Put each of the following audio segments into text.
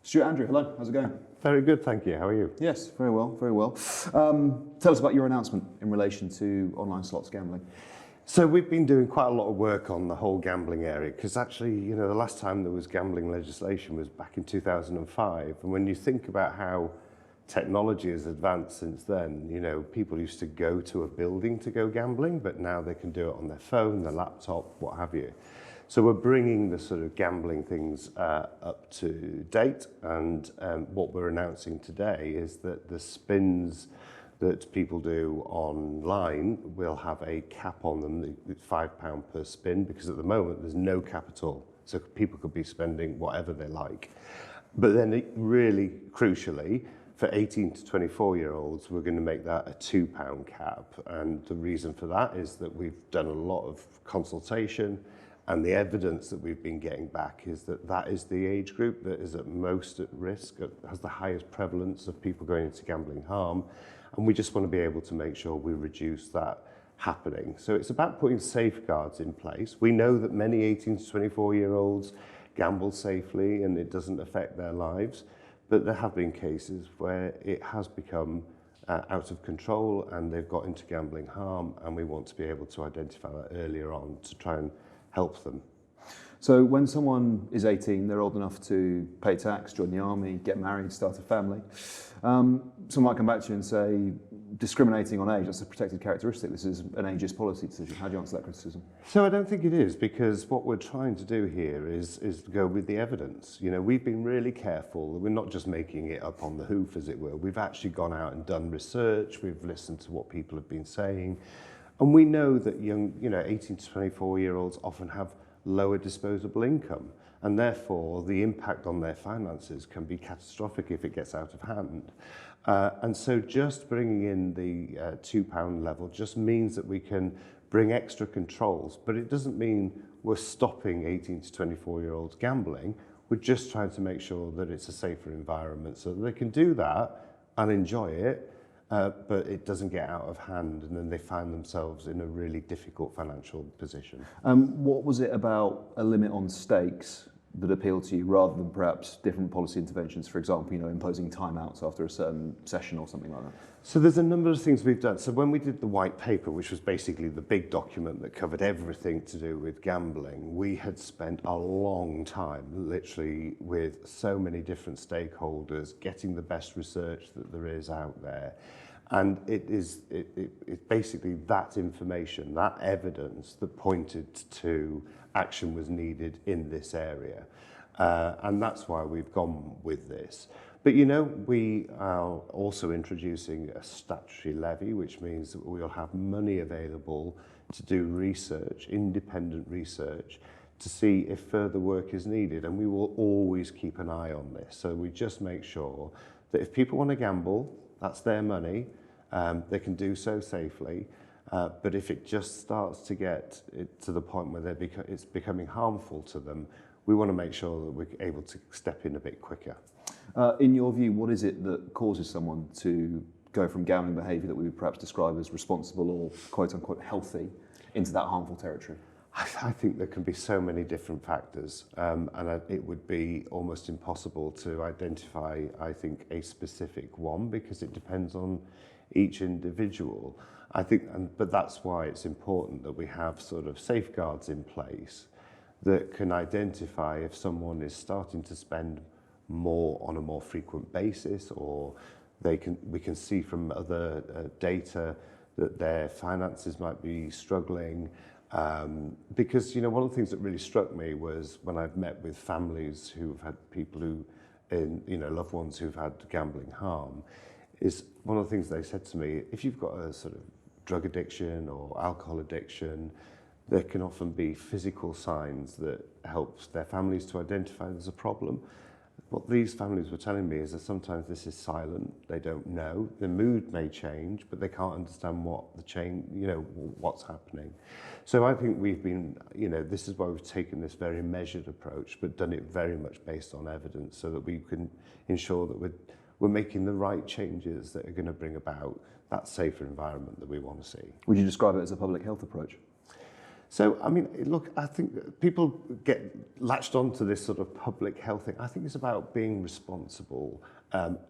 Stuart Andrew, hello, how's it going? Very good, thank you. How are you? Yes, very well, very well. Tell us about your announcement in relation to online slots gambling. So we've been doing quite a lot of work on the whole gambling area because actually, the last time there was gambling legislation was back in 2005. And when you think about how technology has advanced since then, people used to go to a building to go gambling, but now they can do it on their phone, their laptop, what have you. So we're bringing the sort of gambling things up to date, and what we're announcing today is that the spins that people do online will have a cap on them. It's £5 per spin, because at the moment there's no cap at all. So people could be spending whatever they like. But then really crucially, for 18 to 24-year-olds, we're going to make that a £2 cap. And the reason for that is that we've done a lot of consultation, and the evidence that we've been getting back is that that is the age group that is at most at risk, has the highest prevalence of people going into gambling harm. And we just want to be able to make sure we reduce that happening. So it's about putting safeguards in place. We know that many 18 to 24-year-olds gamble safely and it doesn't affect their lives, but there have been cases where it has become out of control and they've got into gambling harm, and we want to be able to identify that earlier on to try and help them. So when someone is 18, they're old enough to pay tax, join the army, get married, start a family. Someone might come back to you and say, discriminating on age, that's a protected characteristic. This is an ageist policy decision. How do you answer that criticism? So I don't think it is, because what we're trying to do here is go with the evidence. We've been really careful that we're not just making it up on the hoof, as it were. We've actually gone out and done research. We've listened to what people have been saying. And we know that young, 18 to 24-year-olds often have lower disposable income, and therefore the impact on their finances can be catastrophic if it gets out of hand. And so just bringing in the £2 level just means that we can bring extra controls, but it doesn't mean we're stopping 18 to 24-year-olds gambling. We're just trying to make sure that it's a safer environment so that they can do that and enjoy it, but it doesn't get out of hand, and then they find themselves in a really difficult financial position. What was it about a limit on stakes that appealed to you, rather than perhaps different policy interventions, for example, imposing timeouts after a certain session or something like that? So there's a number of things we've done. So when we did the white paper, which was basically the big document that covered everything to do with gambling, we had spent a long time, literally, with so many different stakeholders, getting the best research that there is out there. And it's basically that information, that evidence that pointed to action was needed in this area. And that's why we've gone with this. But we are also introducing a statutory levy, which means that we'll have money available to do research, independent research, to see if further work is needed. And we will always keep an eye on this. So we just make sure that if people want to gamble, that's their money, they can do so safely. But if it just starts to get to the point where it's becoming harmful to them, we want to make sure that we're able to step in a bit quicker. In your view, what is it that causes someone to go from gambling behaviour that we would perhaps describe as responsible or quote-unquote healthy into that harmful territory? I think there can be so many different factors, and it would be almost impossible to identify, I think, a specific one, because it depends on each individual. I think, but that's why it's important that we have sort of safeguards in place that can identify if someone is starting to spend more on a more frequent basis, or we can see from other data that their finances might be struggling. Because one of the things that really struck me was when I've met with families who've had people loved ones who've had gambling harm, is one of the things they said to me: if you've got a sort of drug addiction or alcohol addiction, there can often be physical signs that helps their families to identify there's a problem. What these families were telling me is that sometimes this is silent, they don't know, the mood may change, but they can't understand what's happening. So I think we've been, this is why we've taken this very measured approach, but done it very much based on evidence, so that we can ensure that we're making the right changes that are going to bring about that safer environment that we want to see. Would you describe it as a public health approach? So, I mean, look, I think that people get latched onto this sort of public health thing. I think it's about being responsible,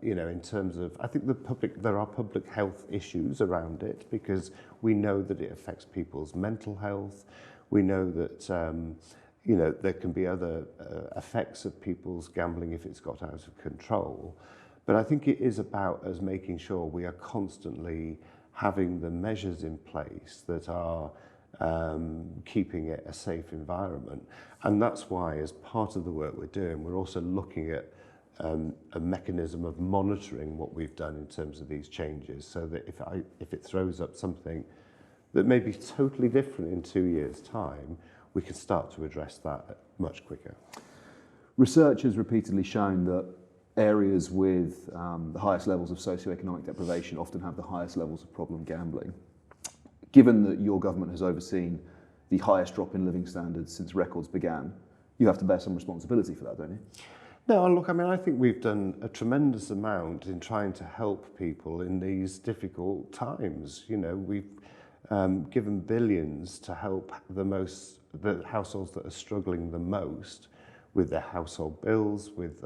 in terms of, I think there are public health issues around it because we know that it affects people's mental health. We know that, there can be other effects of people's gambling if it's got out of control. But I think it is about us making sure we are constantly having the measures in place that are keeping it a safe environment. And that's why, as part of the work we're doing, we're also looking at a mechanism of monitoring what we've done in terms of these changes, so that if it throws up something that may be totally different in 2 years' time, we can start to address that much quicker. Research has repeatedly shown that areas with the highest levels of socioeconomic deprivation often have the highest levels of problem gambling. Given that your government has overseen the highest drop in living standards since records began, you have to bear some responsibility for that, don't you? No, look, I mean, I think we've done a tremendous amount in trying to help people in these difficult times. We've given billions to help the households that are struggling the most with their household bills, with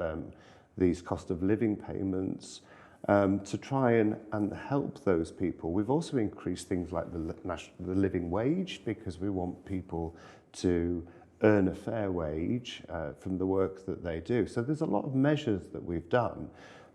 these cost of living payments, to try and help those people. We've also increased things like the living wage, because we want people to earn a fair wage from the work that they do. So there's a lot of measures that we've done,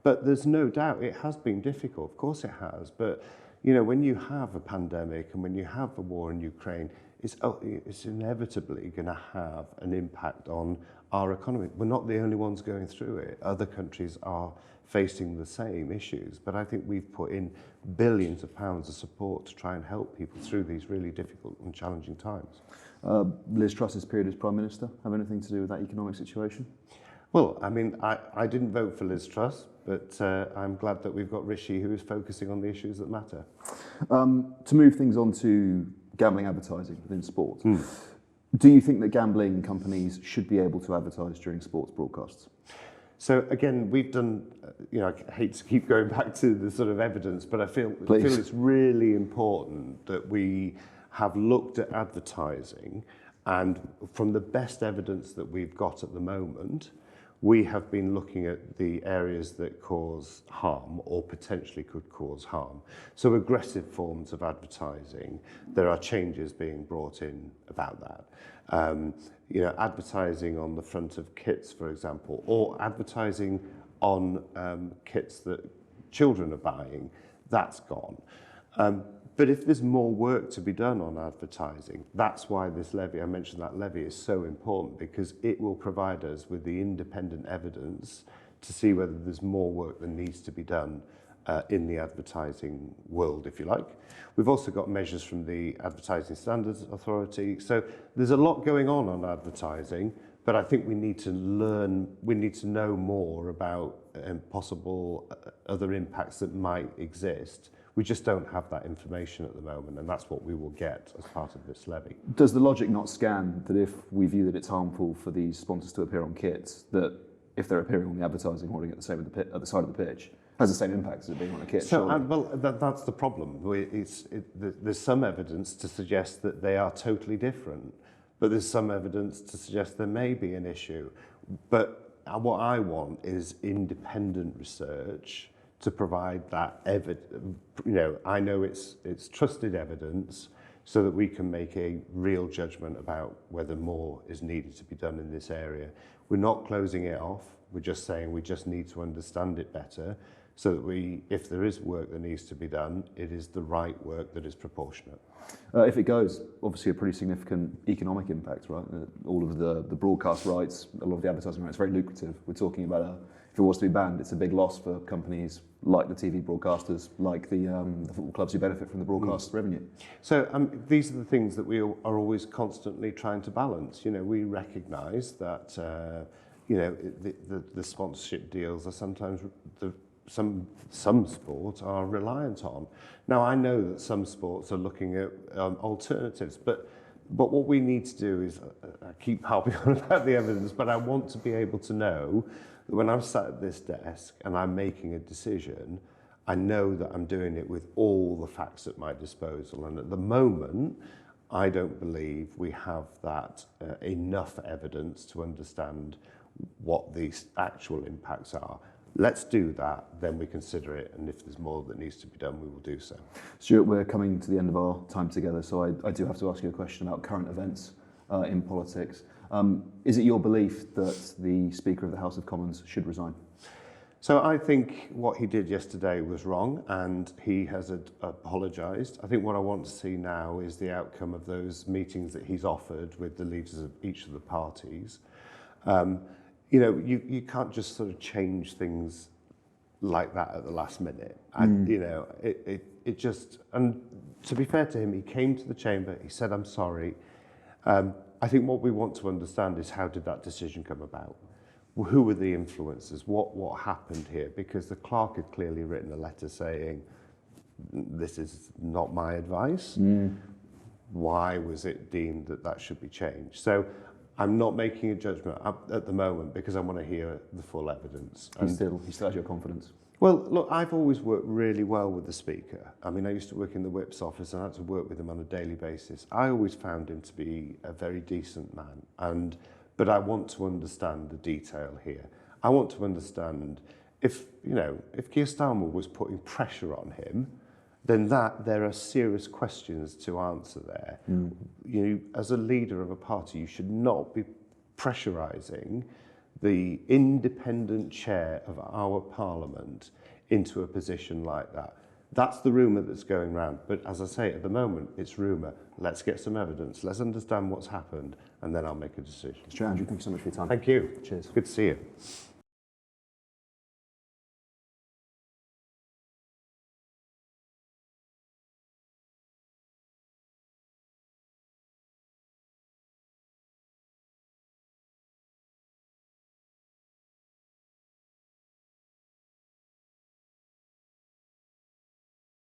but there's no doubt it has been difficult. Of course it has, but when you have a pandemic and when you have a war in Ukraine, it's inevitably going to have an impact on our economy. We're not the only ones going through it. Other countries are facing the same issues, but I think we've put in billions of pounds of support to try and help people through these really difficult and challenging times. Liz Truss's period as Prime Minister have anything to do with that economic situation? Well, I mean, I didn't vote for Liz Truss, but I'm glad that we've got Rishi, who is focusing on the issues that matter. To move things on to gambling advertising within sport, do you think that gambling companies should be able to advertise during sports broadcasts? So again, we've done, I hate to keep going back to the sort of evidence, but I feel it's really important that we have looked at advertising, and from the best evidence that we've got at the moment, we have been looking at the areas that cause harm or potentially could cause harm. So aggressive forms of advertising, there are changes being brought in about that. Advertising on the front of kits, for example, or advertising on kits that children are buying, that's gone. But if there's more work to be done on advertising, that's why this levy, I mentioned that levy, is so important, because it will provide us with the independent evidence to see whether there's more work that needs to be done in the advertising world, if you like. We've also got measures from the Advertising Standards Authority. So there's a lot going on advertising, but I think we need to know more about possible other impacts that might exist. We just don't have that information at the moment, and that's what we will get as part of this levy. Does the logic not scan that if we view that it's harmful for these sponsors to appear on kits, that if they're appearing on the advertising hoarding at the side of the pitch, has the same impact as it being on a kit? So, that's the problem. There's some evidence to suggest that they are totally different, but there's some evidence to suggest there may be an issue. But what I want is independent research to provide that evidence. I know it's trusted evidence, so that we can make a real judgment about whether more is needed to be done in this area. We're not closing it off. We're just saying we just need to understand it better, so that if there is work that needs to be done, it is the right work that is proportionate. If it goes, obviously a pretty significant economic impact, right? All of the broadcast rights, a lot of the advertising rights, very lucrative. We're talking about if it was to be banned, it's a big loss for companies like the TV broadcasters, like the football clubs who benefit from the broadcast revenue. So these are the things that we are always constantly trying to balance. We recognise that the sponsorship deals are sometimes some sports are reliant on. Now, I know that some sports are looking at alternatives, but what we need to do is, I keep harping on about the evidence, but I want to be able to know that when I'm sat at this desk and I'm making a decision, I know that I'm doing it with all the facts at my disposal. And at the moment, I don't believe we have that enough evidence to understand what these actual impacts are. Let's do that, then we consider it, and if there's more that needs to be done, we will do so. Stuart, we're coming to the end of our time together, so I do have to ask you a question about current events in politics. Is it your belief that the Speaker of the House of Commons should resign? So I think what he did yesterday was wrong, and he has apologised. I think what I want to see now is the outcome of those meetings that he's offered with the leaders of each of the parties. You know, you can't just sort of change things like that at the last minute. And, you know, it just, and to be fair to him, he came to the chamber, he said, I'm sorry. I think what we want to understand is how did that decision come about? Who were the influencers? What happened here? Because the clerk had clearly written a letter saying, this is not my advice. Why was it deemed that that should be changed? So I'm not making a judgment at the moment because I want to hear the full evidence. He still has your confidence? Well, look, I've always worked really well with the Speaker. I mean, I used to work in the Whip's office and I had to work with him on a daily basis. I always found him to be a very decent man. But I want to understand the detail here. I want to understand if Keir Starmer was putting pressure on him, then there are serious questions to answer there. You, as a leader of a party, you should not be pressurising the independent chair of our parliament into a position like that. That's the rumour that's going round. But as I say, at the moment, it's rumour. Let's get some evidence. Let's understand what's happened, and then I'll make a decision. Stuart Andrew, thank you so much for your time. Thank you. Cheers. Good to see you.